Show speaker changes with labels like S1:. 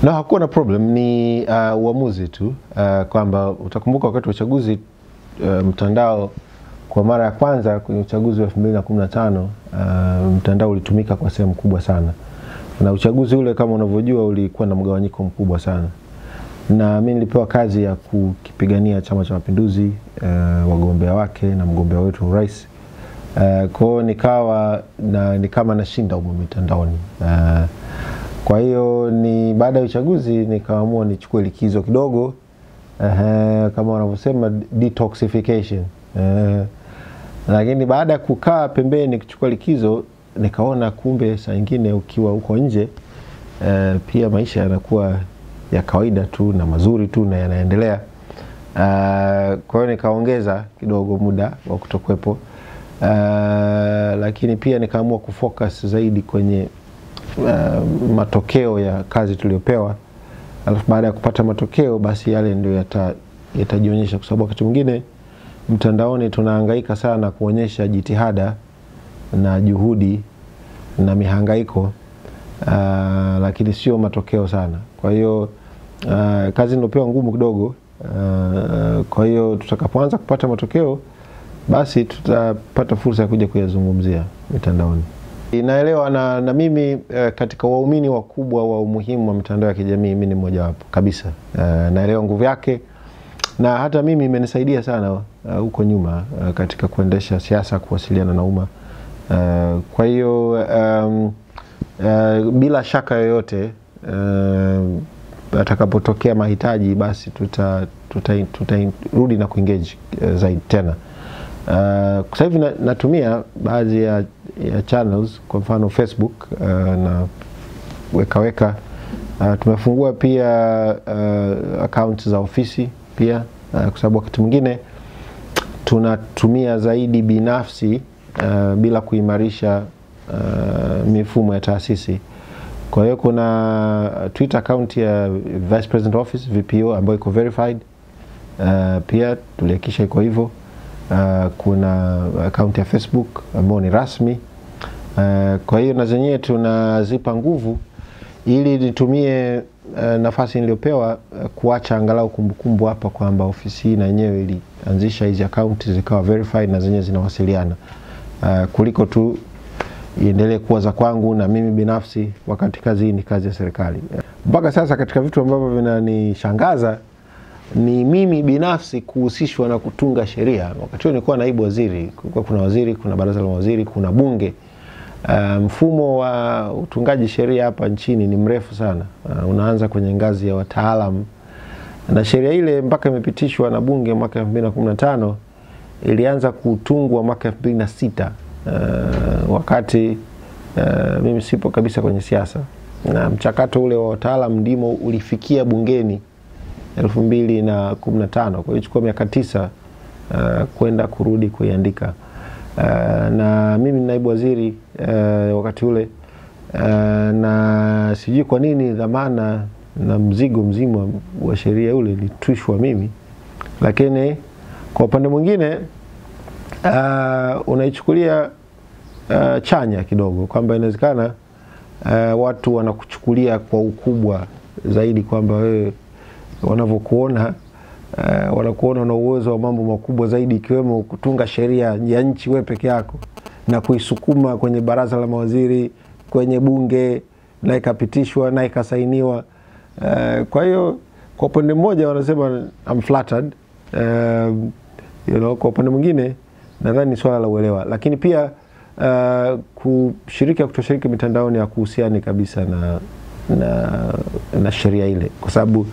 S1: Na hakuna na problem, ni uamuzi tu, kwamba utakumbuka wakati wa uchaguzi mtandao kwa mara ya kwanza kwenye uchaguzi wa 2015 mtandao ulitumika kwa sehemu kubwa sana. Na uchaguzi ule kama unavyojua ulikuwa na mgawanyiko mkubwa sana. Na mimi nilipewa kazi ya kukipigania Chama cha Mapinduzi, wagombea wake na mgombea wetu urais. Kwa hiyo nikawa ni kama nashinda huko mitandaoni. Kwa hiyo ni baada ya uchaguzi nikaamua nichukue likizo kidogo, kama wanavyosema detoxification. Lakini baada ya kukaa pembeni kuchukua likizo nikaona kumbe saa nyingine ukiwa uko nje pia maisha yanakuwa ya kawaida tu na mazuri tu na yanaendelea. Kwa hiyo nikaongeza kidogo muda wa kutokuwepo, lakini pia nikaamua kufocus zaidi kwenye matokeo ya kazi tuliyopewa. Alafu baada ya kupata matokeo basi yale ndio yatajionyesha, kwa sababu wakati mwingine mtandaoni tunahangaika sana kuonyesha jitihada na juhudi na mihangaiko, lakini sio matokeo sana. Kwa hiyo kazi niliyopewa ngumu kidogo, kwa hiyo tutakapoanza kupata matokeo basi tutapata fursa ya kuja kuyazungumzia mitandaoni. Naelewa na mimi katika waumini wakubwa wa umuhimu wa mitandao ya kijamii mimi ni mmoja wapo kabisa. Naelewa nguvu yake, na hata mimi imenisaidia sana huko nyuma katika kuendesha siasa, kuwasiliana na umma. Kwa hiyo bila shaka yoyote atakapotokea mahitaji basi tutarudi na kuengage zaidi tena. Kwa hivi natumia baadhi ya channels, kwa mfano Facebook na weka tumefungua pia accounts za ofisi pia, kwa sababu wakati mwingine tunatumia zaidi binafsi bila kuimarisha mifumo ya taasisi. Kwa hiyo kuna Twitter account ya Vice President Office VPO ambayo iko verified, pia tulihakikisha iko hivyo. Kuna account ya Facebook ambayo ni rasmi. Kwa hiyo na zenyewe tunazipa nguvu ili nitumie nafasi niliyopewa kuacha angalau kumbukumbu hapa kwamba ofisi na yenyewe ilianzisha hizi account zikawa verified na zenyewe zinawasiliana, kuliko tu iendelee kuwa za kwangu na mimi binafsi, wakati kazi hii ni kazi ya serikali. Mpaka sasa katika vitu ambavyo vinanishangaza ni mimi binafsi kuhusishwa na kutunga sheria. Wakati huo nilikuwa naibu waziri, kuna waziri, kuna baraza la mawaziri, kuna bunge. Mfumo wa utungaji sheria hapa nchini ni mrefu sana. Unaanza kwenye ngazi ya wataalamu, na sheria ile mpaka imepitishwa na bunge mwaka 2015 ilianza kutungwa mwaka 2006, wakati mimi sipo kabisa kwenye siasa, na mchakato ule wa wataalamu ndimo ulifikia bungeni 2015. Kwa hiyo chukua miaka 9 kwenda kurudi kuiandika. Na mimi ni naibu waziri wakati ule, na sijui kwa nini dhamana na mzigo mzima wa sheria ule litwishwa mimi. Lakini kwa upande mwingine unaichukulia chanya kidogo, kwamba inawezekana watu wanakuchukulia kwa ukubwa zaidi, kwamba wewe wanavyokuona wanakuona na uwezo wa mambo makubwa zaidi, ikiwemo kutunga sheria ya nchi wewe peke yako na kuisukuma kwenye baraza la mawaziri, kwenye bunge, na ikapitishwa na ikasainiwa. Kwa hiyo kwa upande mmoja wanasema I'm flattered, kwa upande mwingine nadhani ni swala la uelewa. Lakini pia kushiriki au kutoshiriki mitandaoni ya kuhusiani kabisa na sheria ile, kwa sababu